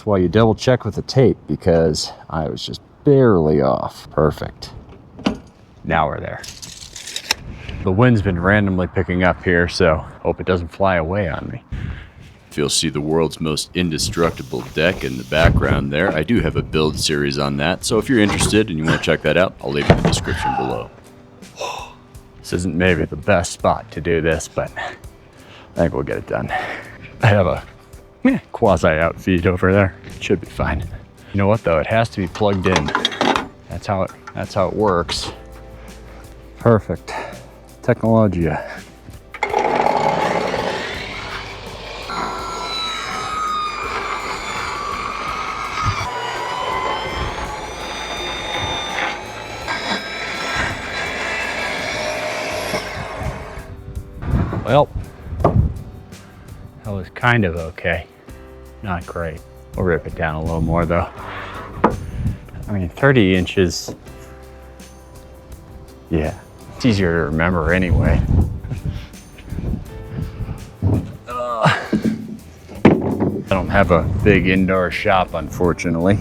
That's why you double check with the tape, because I was just barely off. Perfect. Now we're there. The wind's been randomly picking up here, so hope it doesn't fly away on me. If you'll see the world's most indestructible deck in the background there, I do have a build series on that, so if you're interested and you want to check that out, I'll leave it in the description below. This isn't maybe the best spot to do this, but I think we'll get it done. I have a quasi-outfeed over there. It should be fine. You know what though? It has to be plugged in. That's how it works. Perfect. Technologia. Well, that was kind of okay. Not great. We'll rip it down a little more though. I mean, 30 inches. Yeah, it's easier to remember anyway. I don't have a big indoor shop, unfortunately.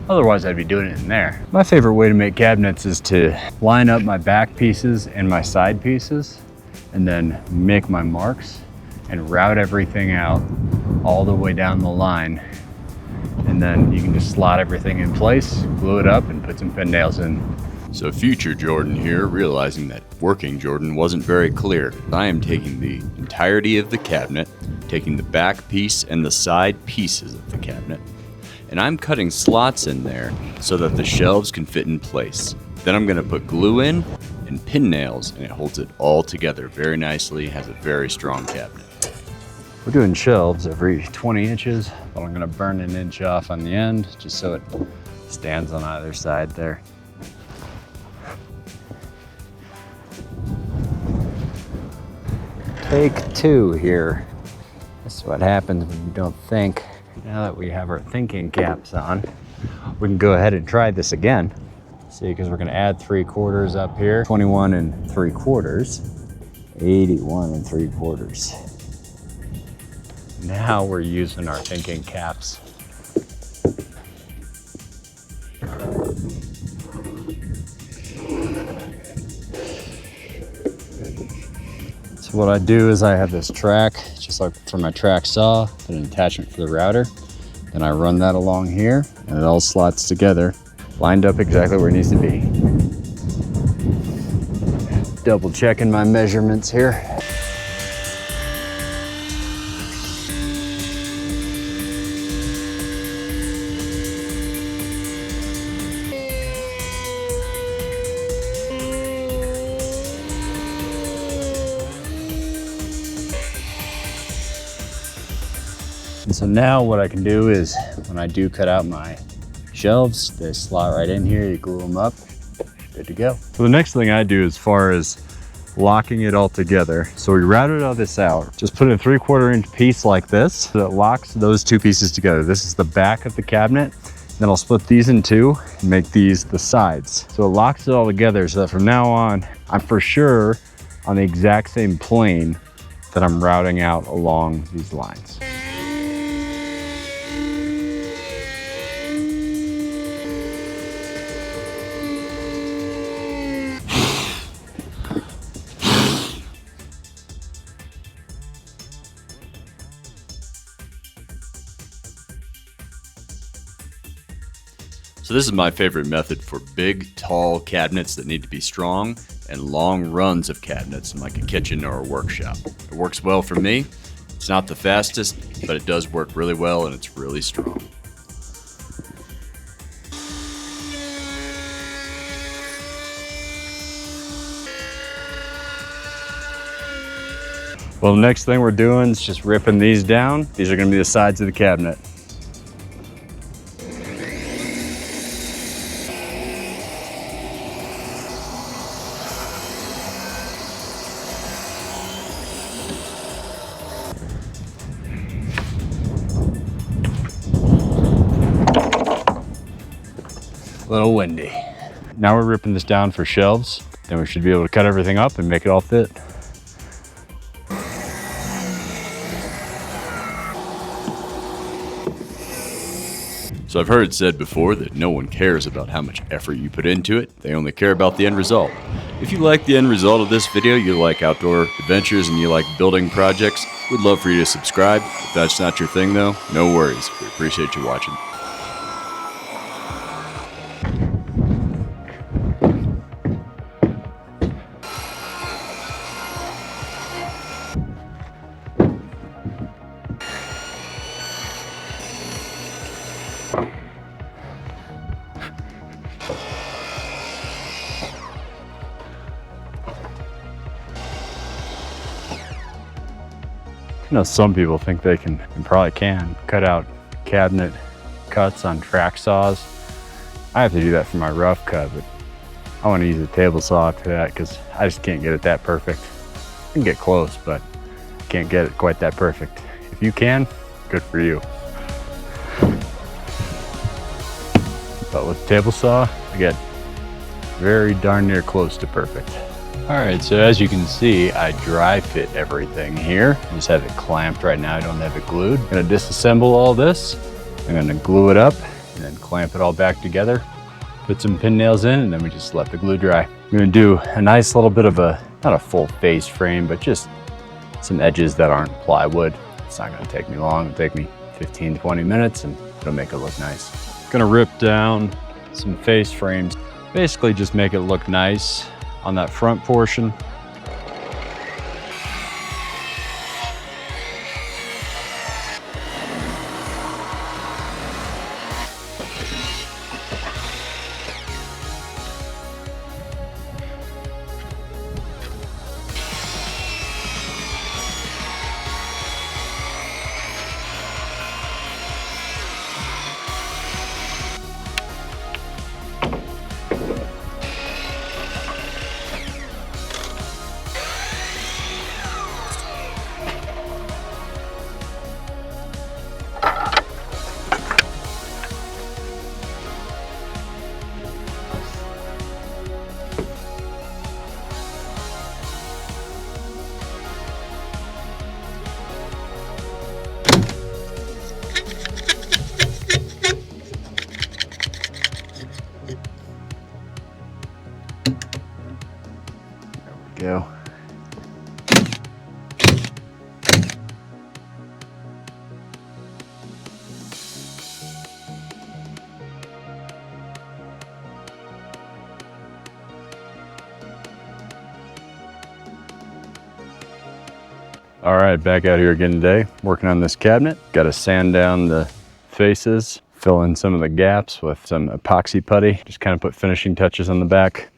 Otherwise, I'd be doing it in there. My favorite way to make cabinets is to line up my back pieces and my side pieces, and then make my marks and route everything out all the way down the line. And then you can just slot everything in place, glue it up, and put some pin nails in. So future Jordan here, realizing that working Jordan wasn't very clear. I am taking the entirety of the cabinet, taking the back piece and the side pieces of the cabinet, and I'm cutting slots in there so that the shelves can fit in place. Then I'm gonna put glue in and pin nails, and it holds it all together very nicely, has a very strong cabinet. We're doing shelves every 20 inches, but I'm gonna burn an inch off on the end just so it stands on either side there. Take two here. This is what happens when you don't think. Now that we have our thinking caps on, we can go ahead and try this again. See, because we're gonna add 3/4 up here. 21 3/4, 81 3/4. Now we're using our thinking caps. So what I do is I have this track, just like for my track saw, an attachment for the router. Then I run that along here, and it all slots together, lined up exactly where it needs to be. Double checking my measurements here. And so now what I can do is, when I do cut out my shelves, they slot right in here, you glue them up, good to go. So the next thing I do as far as locking it all together, so we routed all this out, just put a 3/4 inch piece like this, so that locks those two pieces together. This is the back of the cabinet. Then I'll split these in two and make these the sides. So it locks it all together so that from now on, I'm for sure on the exact same plane that I'm routing out along these lines. So this is my favorite method for big, tall cabinets that need to be strong and long runs of cabinets in like a kitchen or a workshop. It works well for me. It's not the fastest, but it does work really well and it's really strong. Well, the next thing we're doing is just ripping these down. These are gonna be the sides of the cabinet. A little windy. Now we're ripping this down for shelves. Then we should be able to cut everything up and make it all fit. So I've heard it said before that no one cares about how much effort you put into it, they only care about the end result. If you like the end result of this video, you like outdoor adventures, and you like building projects, we'd love for you to subscribe. If that's not your thing though, no worries. We appreciate you watching. You know, some people think they can, and probably can, cut out cabinet cuts on track saws. I have to do that for my rough cut, but I want to use a table saw for that because I just can't get it that perfect. I can get close, but I can't get it quite that perfect. If you can, good for you. But with table saw, I get very darn near close to perfect. All right, so as you can see, I dry fit everything here. I just have it clamped right now. I don't have it glued. I'm gonna disassemble all this. I'm gonna glue it up and then clamp it all back together. Put some pin nails in, and then we just let the glue dry. I'm gonna do a nice little bit of a, not a full face frame, but just some edges that aren't plywood. It's not gonna take me long. It'll take me 15, 20 minutes, and it'll make it look nice. Gonna rip down some face frames. Basically just make it look nice on that front portion. Go. All right, back out here again today, working on this cabinet. Got to sand down the faces, fill in some of the gaps with some epoxy putty, just kind of put finishing touches on the back.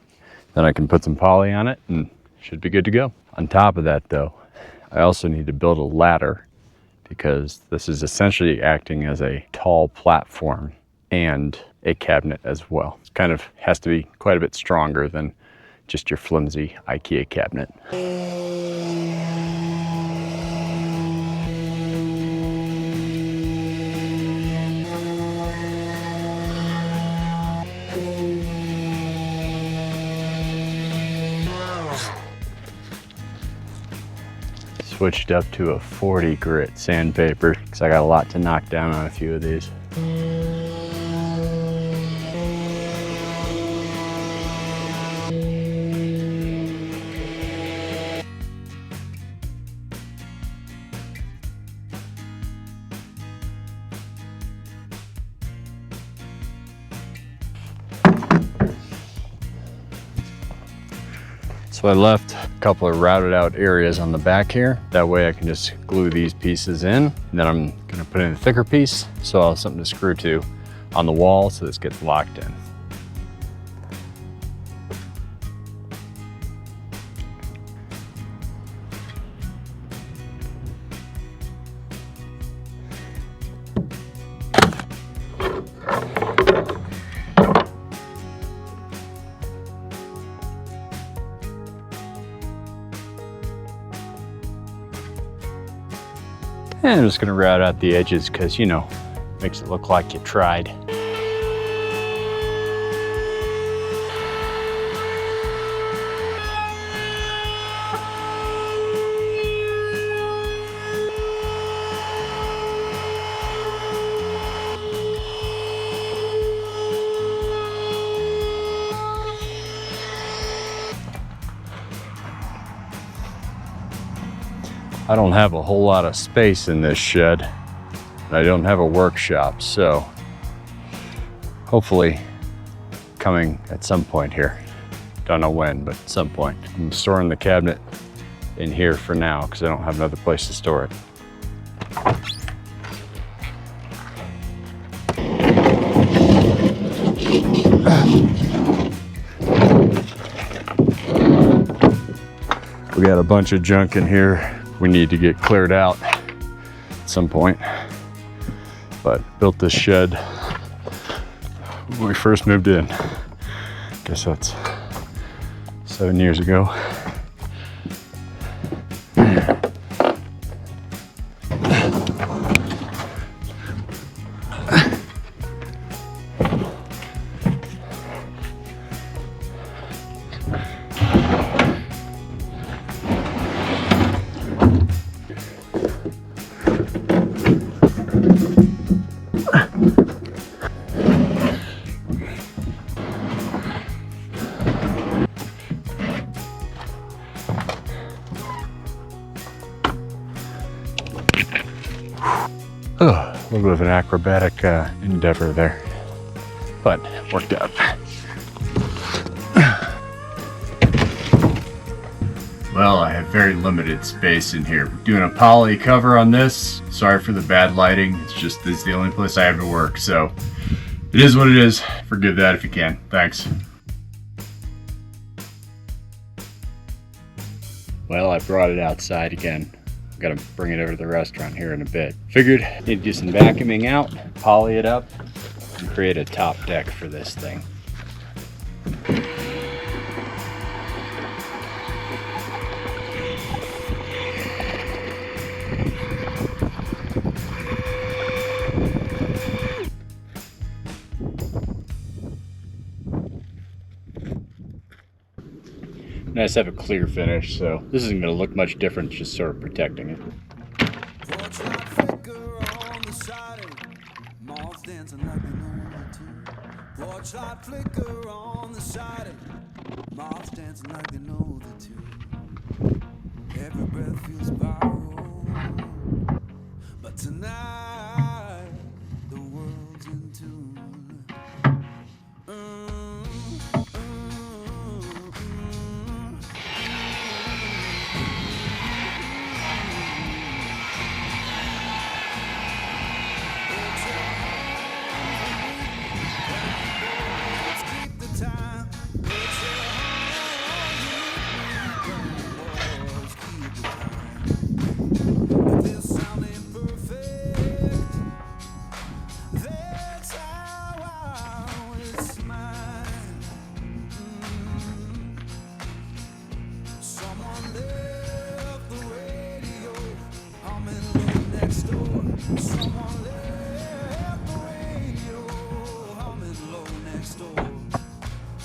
Then I can put some poly on it and should be good to go. On top of that though, I also need to build a ladder because this is essentially acting as a tall platform and a cabinet as well. It kind of has to be quite a bit stronger than just your flimsy IKEA cabinet. Switched up to a 40 grit sandpaper because I got a lot to knock down on a few of these. So I left a couple of routed out areas on the back here. That way I can just glue these pieces in. And then I'm gonna put in a thicker piece so I'll have something to screw to on the wall so this gets locked in. And I'm just gonna route out the edges because, you know, makes it look like you tried. I don't have a whole lot of space in this shed. And I don't have a workshop, so hopefully coming at some point here. Don't know when, but at some point. I'm storing the cabinet in here for now because I don't have another place to store it. We got a bunch of junk in here we need to get cleared out at some point. But built this shed when we first moved in. Guess that's 7 years ago. Oh, a little bit of an acrobatic endeavor there, but worked out. Well, I have very limited space in here. Doing a poly cover on this. Sorry for the bad lighting. It's just this is the only place I have to work, so it is what it is. Forgive that if you can. Thanks. Well, I brought it outside again. Got to bring it over to the restaurant here in a bit. Figured need to do some vacuuming out, poly it up, and create a top deck for this thing. Nice to have a clear finish, so this isn't going to look much different, just sort of protecting it. Porchlight flicker on the siding, moths dancing like they know the tune. Every breath feels borrowed, but tonight the world's in tune.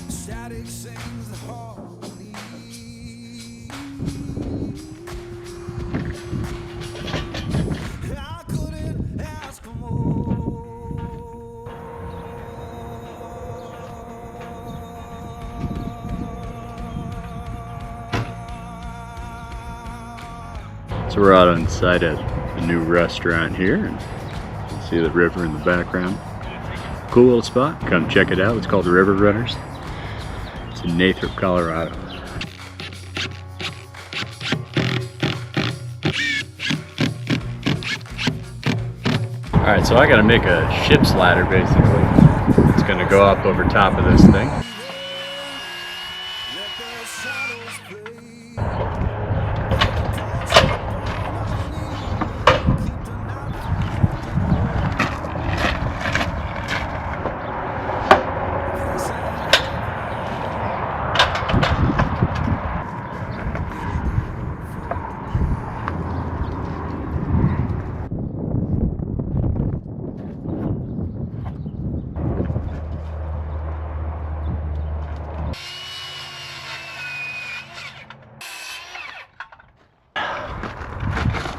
Static sings the harmony. I couldn't ask for more. So we're out on site at the new restaurant here, and you can see the river in the background. Cool little spot. Come check it out. It's called the River Runners. It's in Nathrop, Colorado. Alright, so I gotta make a ship's ladder basically. It's gonna go up over top of this thing.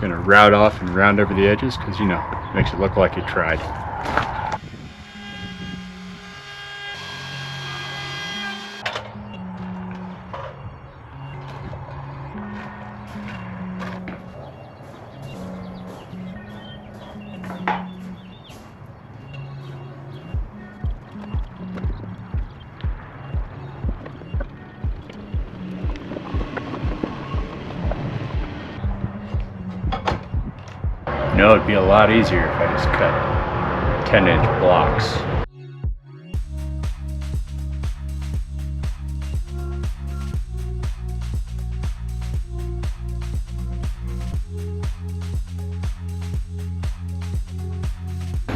Gonna route off and round over the edges because, you know, makes it look like you tried. You know, it'd be a lot easier if I just cut 10-inch blocks.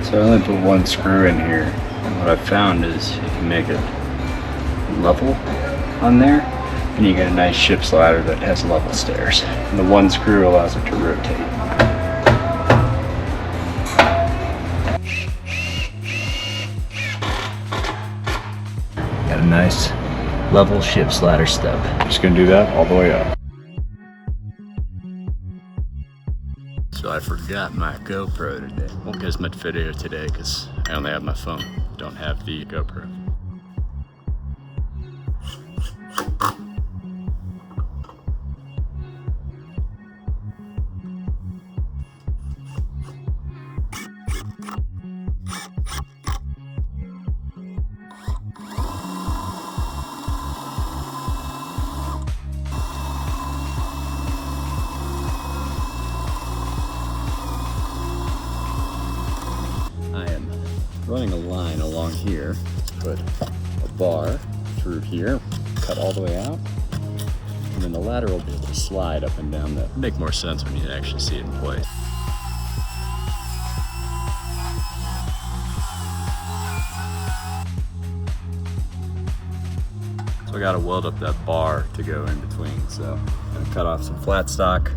So I only put one screw in here, and what I found is you can make it level on there, and you get a nice ship's ladder that has level stairs. And the one screw allows it to rotate. Got a nice level ship's ladder step. Just gonna do that all the way up. So I forgot my GoPro today. Won't get as much video today because I only have my phone. Don't have the GoPro. Running a line along here, put a bar through here, cut all the way out, and then the ladder will be able to slide up and down. That make more sense when you actually see it in place. So I gotta weld up that bar to go in between, so I'm gonna cut off some flat stock.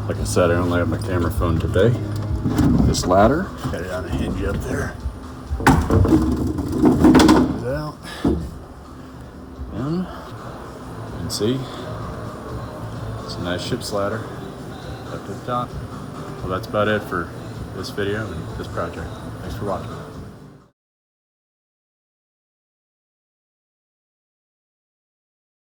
Like I said, I only have my camera phone today. This ladder, got it on a hinge up there. Comes out. And you can see, it's a nice ship's ladder up to the top. Well, that's about it for this video and this project. Thanks for watching.